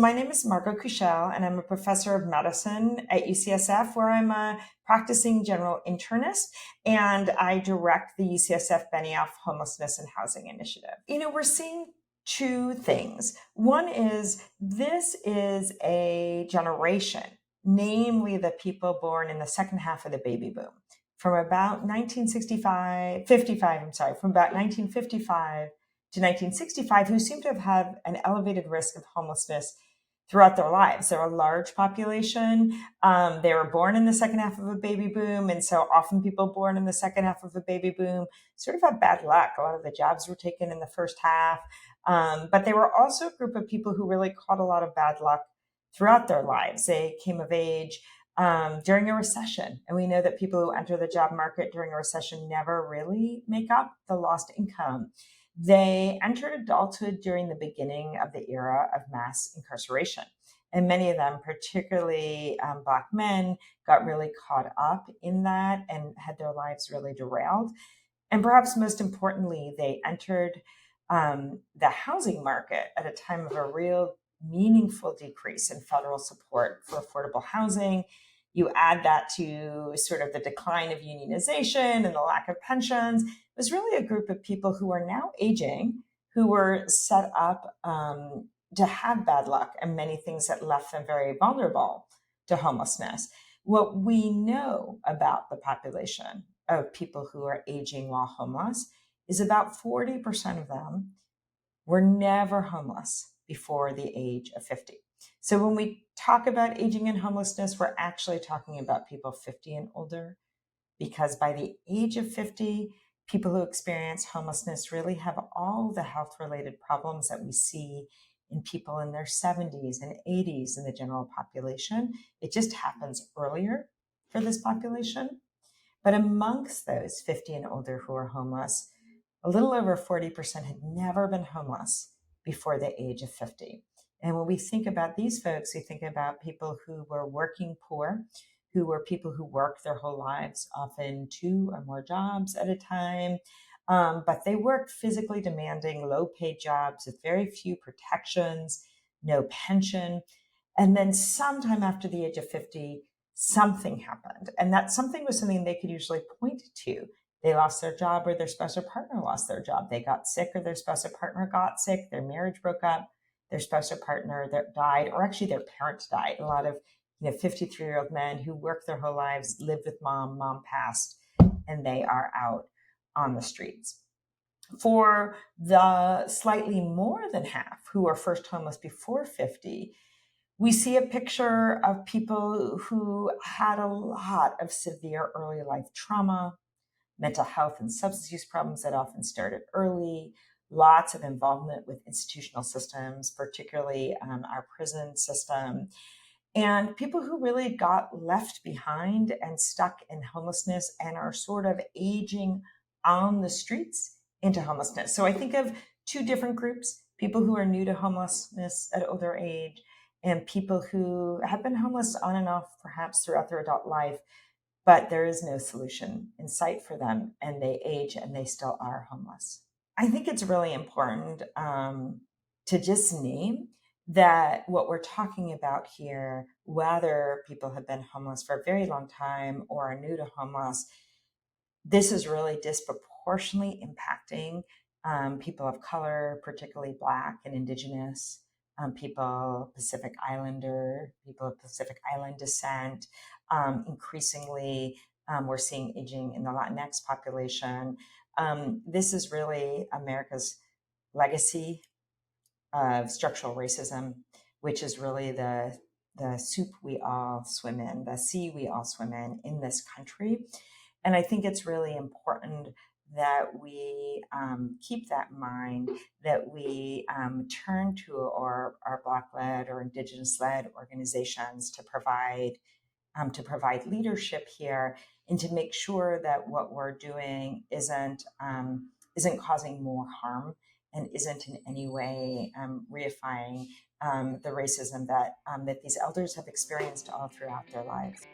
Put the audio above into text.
My name is Margot Kushel, and I'm a professor of medicine at UCSF, where I'm a practicing general internist, and I direct the UCSF Benioff Homelessness and Housing Initiative. We're seeing two things. One is this is a generation, namely the people born in the second half of the baby boom, from about 1955 to 1965, who seem to have had an elevated risk of homelessness throughout their lives. They're a large population. They were born in the second half of a baby boom. And so often people born in the second half of a baby boom sort of had bad luck. A lot of the jobs were taken in the first half. But they were also a group of people who really caught a lot of bad luck throughout their lives. They came of age during a recession. And we know that people who enter the job market during a recession never really make up the lost income. They entered adulthood during the beginning of the era of mass incarceration. And many of them, particularly Black men, got really caught up in that and had their lives really derailed. And perhaps most importantly, they entered the housing market at a time of a real meaningful decrease in federal support for affordable housing. You add that to sort of the decline of unionization and the lack of pensions. It was really a group of people who are now aging, who were set up to have bad luck and many things that left them very vulnerable to homelessness. What we know about the population of people who are aging while homeless is about 40% of them were never homeless before the age of 50. So when we talk about aging and homelessness, we're actually talking about people 50 and older, because by the age of 50, people who experience homelessness really have all the health-related problems that we see in people in their 70s and 80s in the general population. It just happens earlier for this population. But amongst those 50 and older who are homeless, a little over 40% had never been homeless before the age of 50. And when we think about these folks, we think about people who were working poor, who were people who worked their whole lives, often 2 or more jobs at a time. But they worked physically demanding, low-paid jobs with very few protections, no pension. And then sometime after the age of 50, something happened. And that something was something they could usually point to. They lost their job, or their spouse or partner lost their job. They got sick, or their spouse or partner got sick. Their marriage broke up. Their spouse or partner that died, or actually their parents died. A lot of 53-year-old men who worked their whole lives, lived with mom passed, and they are out on the streets. For the slightly more than half who are first homeless before 50, we see a picture of people who had a lot of severe early life trauma, mental health and substance use problems that often started early, lots of involvement with institutional systems, particularly our prison system, and people who really got left behind and stuck in homelessness and are sort of aging on the streets into homelessness. So I think of two different groups: people who are new to homelessness at older age, and people who have been homeless on and off perhaps throughout their adult life, but there is no solution in sight for them, and they age and they still are homeless. I think it's really important to just name that what we're talking about here, whether people have been homeless for a very long time or are new to homeless, this is really disproportionately impacting people of color, particularly Black and Indigenous people, Pacific Islander, people of Pacific Island descent. Increasingly, we're seeing aging in the Latinx population. This is really America's legacy of structural racism, which is really the soup we all swim in, the sea we all swim in this country. And I think it's really important that we keep that in mind, that we turn to our Black-led or Indigenous-led organizations to provide leadership here, and to make sure that what we're doing isn't causing more harm and isn't in any way reifying the racism that these elders have experienced all throughout their lives.